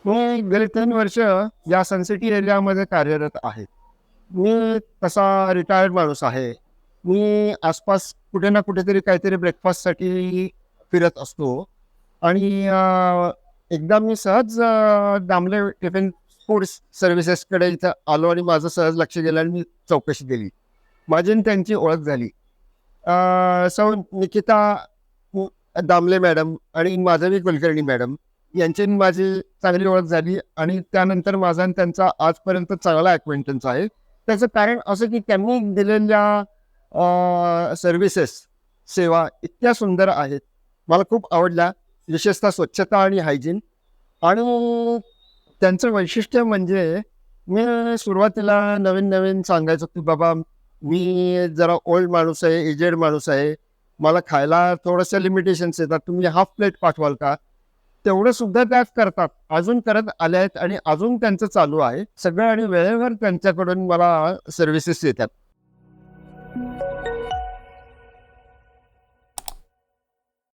मी गेली 3 वर्ष या सनसिटी एरियामध्ये कार्यरत आहे. मी तसा रिटायर्ड माणूस आहे. मी आसपास कुठे ना कुठेतरी काहीतरी ब्रेकफास्टसाठी फिरत असतो आणि एकदा मी सहज दामले टिफिन फूड सर्व्हिसेसकडे इथं आलो आणि माझं सहज लक्ष गेलं आणि मी चौकशी केली. माझी आणि त्यांची ओळख झाली. सौ निकिता दामले मॅडम आणि माधवी कुलकर्णी मॅडम यांची आणि माझी चांगली ओळख झाली आणि त्यानंतर माझा आणि त्यांचा आजपर्यंत चांगला अक्वेंटन्स आहे. त्याचं कारण असं की त्यांनी दिलेल्या सर्व्हिसेस, सेवा इतक्या सुंदर आहेत. मला खूप आवडल्या. विशेषतः स्वच्छता आणि हायजीन आणि त्यांचं वैशिष्ट्य म्हणजे मी सुरुवातीला नवीन-नवीन सांगायचो की बाबा मी जरा ओल्ड माणूस आहे, एजेड माणूस आहे. मला खायला थोडंसं लिमिटेशन्स येतात. तुम्ही हाल्फ प्लेट पाठवाल का? तेवढं सुद्धा त्या करतात. अजून करत आल्या आहेत आणि अजून त्यांचं चालू आहे. सगळं आणि वेळेवर त्यांच्याकडून मला सर्व्हिसेस येतात.